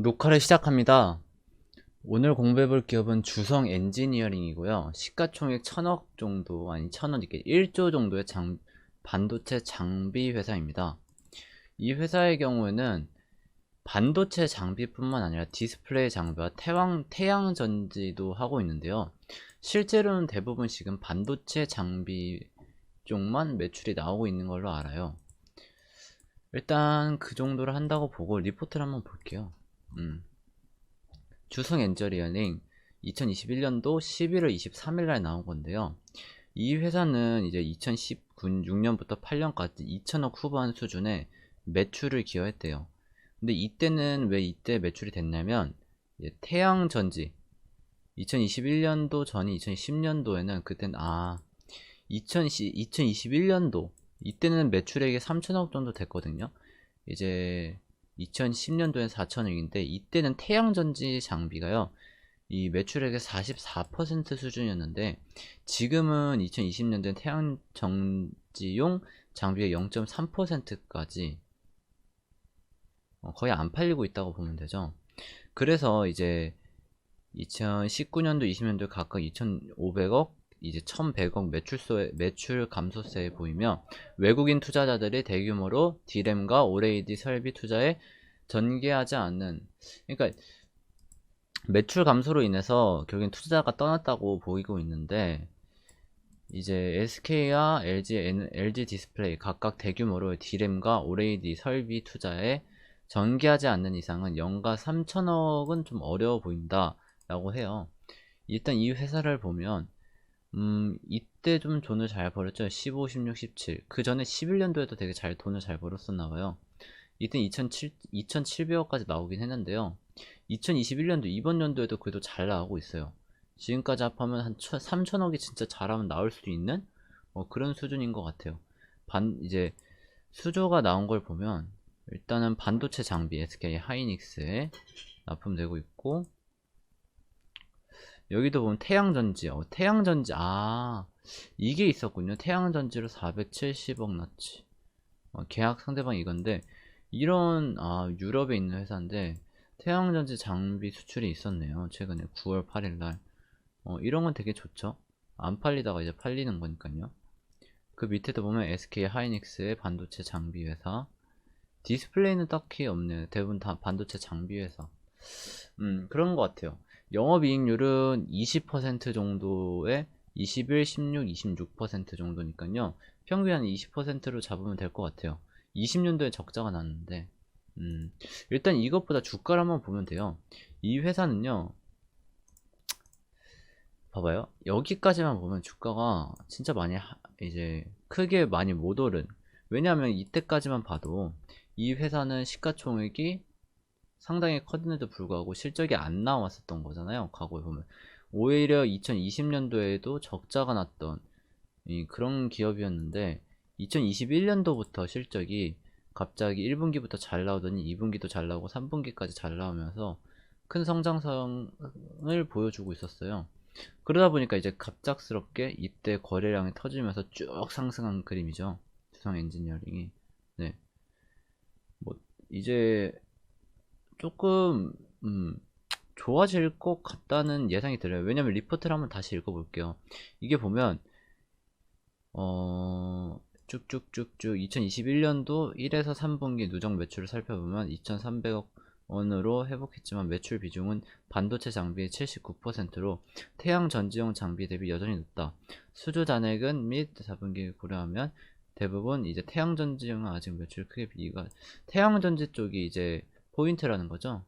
녹화를 시작합니다. 오늘 공부해볼 기업은 주성 엔지니어링이고요. 시가총액 1000억 정도, 아니 1000억 이게 1조 정도의 반도체 장비 회사입니다. 이 회사의 경우에는 반도체 장비뿐만 아니라 디스플레이 장비와 태양 전지도 하고 있는데요. 실제로는 대부분 지금 반도체 장비 쪽만 매출이 나오고 있는 걸로 알아요. 일단 그 정도를 한다고 보고 리포트를 한번 볼게요. 주성 엔저리어닝 2021년도 11월 23일 날 나온 건데요. 이 회사는 이제 2016년부터 8년까지 2천억 후반 수준의 매출을 기여했대요. 근데 이때는 왜 이때 매출이 됐냐면 태양전지 2021년도 전이 2010년도에는 그땐 2021년도 이때는 매출액이 3천억 정도 됐거든요. 이제 2010년도엔 4천억인데 이때는 태양전지 장비가요 이 매출액의 44% 수준이었는데 지금은 2020년도엔 태양전지용 장비의 0.3%까지 거의 안 팔리고 있다고 보면 되죠. 그래서 이제 2019년도 20년도에 각각 2,500억 이제 1,100억 매출 감소세에 보이며 외국인 투자자들이 대규모로 D램과 OLED 설비 투자에 전개하지 않는, 그러니까 매출 감소로 인해서 결국엔 투자자가 떠났다고 보이고 있는데 이제 SK와 LG 디스플레이 각각 대규모로 D램과 OLED 설비 투자에 전개하지 않는 이상은 연가 3천억은 좀 어려워 보인다 라고 해요. 일단 이 회사를 보면 이때 좀 돈을 잘 벌었죠. 15, 16, 17. 그 전에 11년도에도 되게 돈을 잘 벌었었나 봐요. 이때 2,700억까지 나오긴 했는데요. 2021년도 이번 연도에도 그래도 잘 나오고 있어요. 지금까지 합하면 한 3천억이 진짜 잘하면 나올 수 있는 그런 수준인 것 같아요. 이제 수조가 나온 걸 보면 일단은 반도체 장비 SK 하이닉스에 납품되고 있고 여기도 보면 태양전지, 태양전지, 이게 있었군요. 태양전지로 470억 났지. 계약 상대방이 이건데, 이런, 유럽에 있는 회사인데, 태양전지 장비 수출이 있었네요. 최근에 9월 8일날. 이런 건 되게 좋죠. 안 팔리다가 이제 팔리는 거니까요. 그 밑에도 보면 SK 하이닉스의 반도체 장비 회사. 디스플레이는 딱히 없네요. 대부분 다 반도체 장비 회사. 그런 것 같아요. 영업이익률은 20% 정도에 21, 16, 26% 정도니까요. 평균 한 20%로 잡으면 될 것 같아요. 20년도에 적자가 났는데, 일단 이것보다 주가를 한번 보면 돼요. 이 회사는요, 봐봐요. 여기까지만 보면 주가가 진짜 많이, 이제, 크게 많이 못 오른. 왜냐하면 이때까지만 봐도 이 회사는 시가총액이 상당히 컸는데도 불구하고 실적이 안 나왔었던 거잖아요. 과거에 보면. 오히려 2020년도에도 적자가 났던 그런 기업이었는데 2021년도부터 실적이 갑자기 1분기부터 잘 나오더니 2분기도 잘 나오고 3분기까지 잘 나오면서 큰 성장성을 보여주고 있었어요. 그러다 보니까 이제 갑작스럽게 이때 거래량이 터지면서 쭉 상승한 그림이죠. 두성 엔지니어링이. 네. 뭐 이제 조금 좋아질 것 같다는 예상이 들어요. 왜냐면 리포트를 한번 다시 읽어볼게요. 이게 보면 쭉쭉쭉쭉 2021년도 1에서 3분기 누적 매출을 살펴보면 2,300억 원으로 회복했지만 매출 비중은 반도체 장비의 79%로 태양 전지용 장비 대비 여전히 높다. 수주 잔액은 및 4분기 고려하면 대부분 이제 태양 전지용은 아직 매출 크게 비가 태양 전지 쪽이 이제 포인트라는 거죠.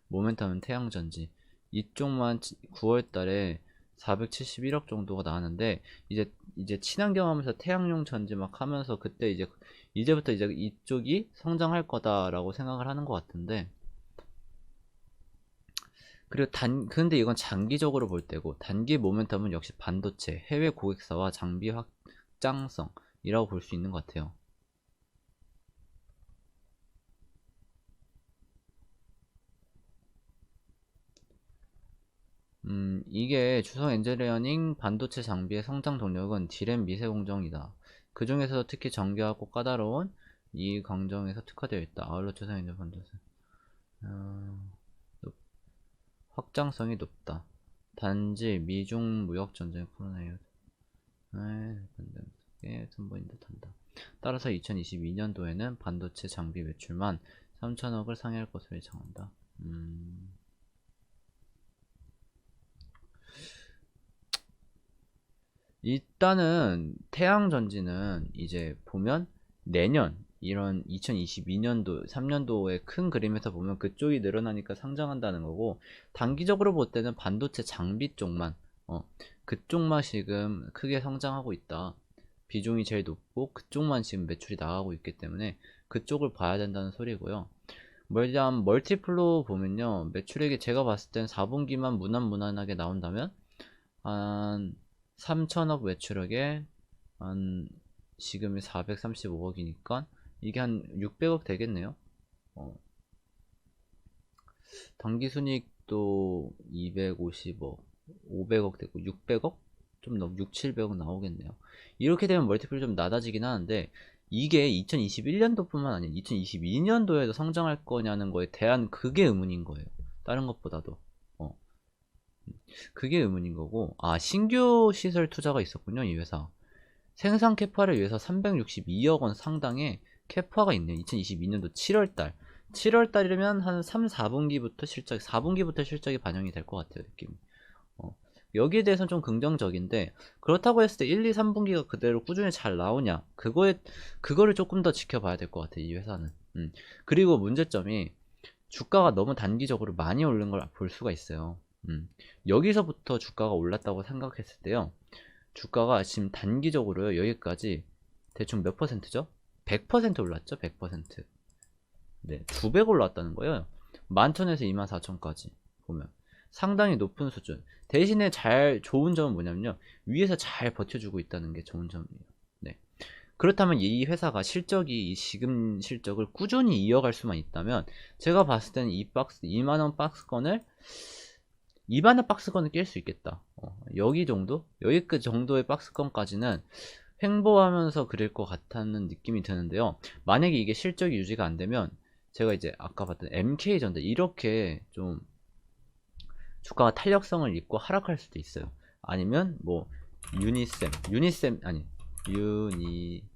모멘텀은 태양 전지 이쪽만 9월 달에 471억 정도가 나왔는데 이제 친환경 하면서 태양용 전지 막 하면서 그때 이제부터 이제 이쪽이 성장할 거다라고 생각을 하는 것 같은데 그리고 근데 이건 장기적으로 볼 때고 단기 모멘텀은 역시 반도체 해외 고객사와 장비 확장성이라고 볼 수 있는 것 같아요. 이게 주성 엔지니어링 반도체 장비의 성장 동력은 D램 미세 공정이다. 그 중에서 특히 정교하고 까다로운 이 공정에서 특화되어 있다. 아울러 주성 엔지니어링 반도체. 높- 확장성이 높다. 단지 미중 무역 전쟁 코로나19 pandemic에 선보인 듯한다. 따라서 2022년도에는 반도체 장비 매출만 3천억을 상회할 것으로 예상한다. 일단은 태양전지는 이제 보면 내년 이런 2022년도 3년도의 큰 그림에서 보면 그쪽이 늘어나니까 상장한다는 거고, 단기적으로 볼 때는 반도체 장비 쪽만 그쪽만 지금 크게 성장하고 있다. 비중이 제일 높고 그쪽만 지금 매출이 나가고 있기 때문에 그쪽을 봐야 된다는 소리고요. 일단 멀티플로 보면요, 매출액이 제가 봤을 땐 4분기만 무난무난하게 나온다면 한 3천억 매출액에 한 지금이 435억이니까 이게 한 600억 되겠네요. 당기순이익도 250억 500억 되고 600억? 좀 넘 6, 700억 나오겠네요. 이렇게 되면 멀티플이 좀 낮아지긴 하는데, 이게 2021년도뿐만 아니라 2022년도에도 성장할 거냐는 거에 대한 그게 의문인 거예요. 다른 것보다도. 그게 의문인 거고, 아, 신규 시설 투자가 있었군요, 이 회사. 생산 캐파를 위해서 362억 원 상당의 캐파가 있네요. 2022년도 7월달. 7월달이면 한 3, 4분기부터 실적, 4분기부터 실적이 반영이 될 것 같아요, 느낌이. 여기에 대해서는 좀 긍정적인데, 그렇다고 했을 때 1, 2, 3분기가 그대로 꾸준히 잘 나오냐, 그거를 조금 더 지켜봐야 될 것 같아요, 이 회사는. 그리고 문제점이 주가가 너무 단기적으로 많이 오른 걸 볼 수가 있어요. 여기서부터 주가가 올랐다고 생각했을 때요, 주가가 지금 단기적으로 여기까지 대충 몇 퍼센트죠? 100% 올랐죠? 100%. 네, 2배 올랐다는 거예요. 11,000에서 24,000까지 보면 상당히 높은 수준. 대신에 좋은 점은 뭐냐면요, 위에서 잘 버텨주고 있다는 게 좋은 점이에요. 네. 그렇다면 이 회사가 실적이 지금 실적을 꾸준히 이어갈 수만 있다면, 제가 봤을 때는 이 박스 2만원 박스권을 2만원 박스권을 깰 수 있겠다. 여기 정도? 여기 그 정도의 박스권까지는 횡보하면서 그릴 것 같다는 느낌이 드는데요. 만약에 이게 실적이 유지가 안 되면, 제가 이제 아까 봤던 MK전자 이렇게 좀 주가가 탄력성을 잃고 하락할 수도 있어요. 아니면 뭐 유니셈 아니 유니셈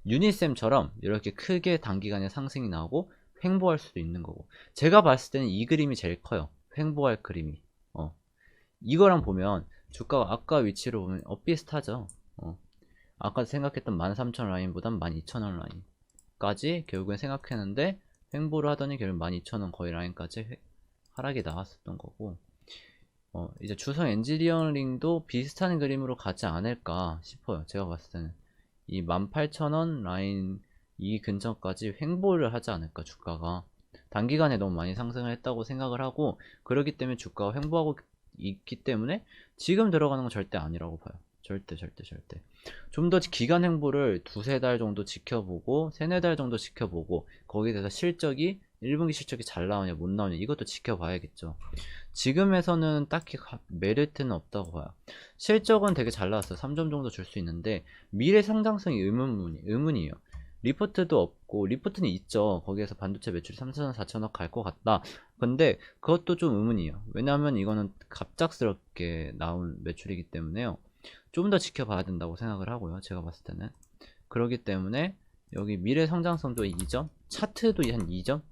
유니셈처럼 이렇게 크게 단기간에 상승이 나오고 횡보할 수도 있는 거고, 제가 봤을 때는 이 그림이 제일 커요. 횡보할 그림이. 이거랑 보면 주가가 아까 위치로 보면 비슷하죠. 아까 생각했던 13,000원 라인보단 12,000원 라인까지 결국엔 생각했는데, 횡보를 하더니 결국 12,000원 거의 라인까지 하락이 나왔었던 거고, 이제 주성 엔지니어링도 비슷한 그림으로 가지 않을까 싶어요. 제가 봤을 때는 이 18,000원 라인 이 근처까지 횡보를 하지 않을까, 주가가 단기간에 너무 많이 상승을 했다고 생각을 하고, 그렇기 때문에 주가가 횡보하고 있기 때문에 지금 들어가는 건 절대 아니라고 봐요. 절대. 좀 더 기간 횡보를 두세 달 정도 지켜보고, 세네 달 정도 지켜보고, 거기에 대해서 실적이 1분기 실적이 잘 나오냐 못 나오냐 이것도 지켜봐야겠죠. 지금에서는 딱히 메리트는 없다고 봐요. 실적은 되게 잘 나왔어요. 3점 정도 줄 수 있는데 미래 성장성이 의문이에요. 리포트도 없고, 리포트는 있죠. 거기에서 반도체 매출이 3천억 4천억 갈 것 같다. 근데 그것도 좀 의문이에요. 왜냐하면 이거는 갑작스럽게 나온 매출이기 때문에요. 좀 더 지켜봐야 된다고 생각을 하고요, 제가 봤을 때는. 그렇기 때문에 여기 미래 성장성도 2점, 차트도 한 2점,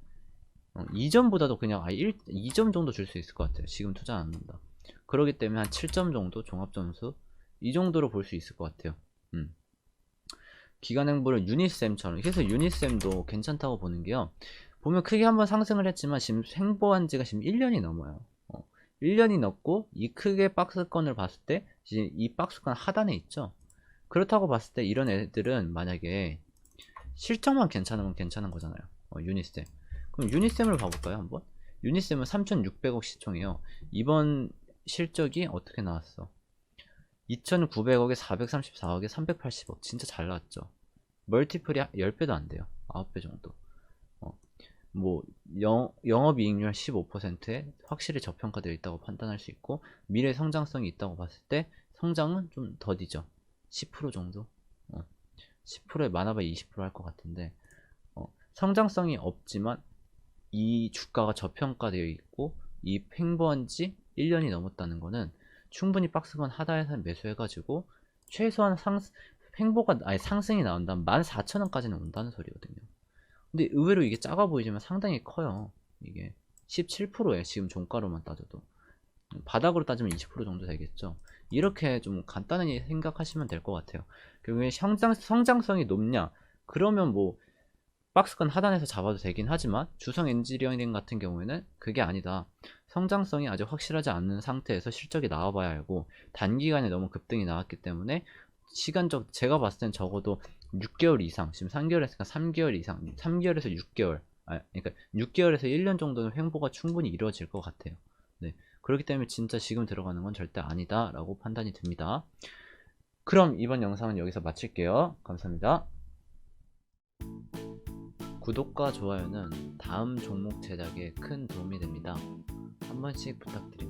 2점보다도 그냥 2점 정도 줄 수 있을 것 같아요. 지금 투자 안 한다. 그렇기 때문에 한 7점 정도 종합점수 이 정도로 볼 수 있을 것 같아요. 기간행보를 유니쌤처럼, 그래서 유니쌤도 괜찮다고 보는 게요, 보면 크게 한번 상승을 했지만 지금 횡보한 지가 지금 1년이 넘어요. 1년이 넘고 이 크게 박스권을 봤을 때 지금 이 박스권 하단에 있죠. 그렇다고 봤을 때 이런 애들은 만약에 실적만 괜찮으면 괜찮은 거잖아요. 유니쌤. 그럼 유니쌤을 봐볼까요, 한번? 유니쌤은 3,600억 시총이에요. 이번 실적이 어떻게 나왔어? 2,900억에 434억에 380억. 진짜 잘 나왔죠. 멀티플이 10배도 안 돼요. 9배 정도. 뭐 영업이익률 15%에 확실히 저평가되어 있다고 판단할 수 있고, 미래 성장성이 있다고 봤을 때 성장은 좀 더디죠. 10% 정도? 10%에 많아봐야 20% 할 것 같은데, 성장성이 없지만 이 주가가 저평가되어 있고 이 횡보한 지 1년이 넘었다는 거는 충분히 박스권 하단에서 매수해가지고 최소한 횡보가 아니 상승이 나온다면 14,000원까지는 온다는 소리거든요. 근데 의외로 이게 작아 보이지만 상당히 커요. 이게 17%예요. 지금 종가로만 따져도. 바닥으로 따지면 20% 정도 되겠죠. 이렇게 좀 간단하게 생각하시면 될 것 같아요. 결국에 성장성이 높냐? 그러면 뭐 박스권 하단에서 잡아도 되긴 하지만 주성 엔지니어링 같은 경우에는 그게 아니다. 성장성이 아직 확실하지 않는 상태에서 실적이 나와봐야 알고 단기간에 너무 급등이 나왔기 때문에 시간적 제가 봤을 땐 적어도 6개월 이상 지금 3개월 했으니까 3개월 이상 3개월에서 6개월 그러니까 6개월에서 1년 정도는 횡보가 충분히 이루어질 것 같아요. 네. 그렇기 때문에 진짜 지금 들어가는 건 절대 아니다 라고 판단이 듭니다. 그럼 이번 영상은 여기서 마칠게요. 감사합니다. 구독과 좋아요는 다음 종목 제작에 큰 도움이 됩니다. 한 번씩 부탁드립니다.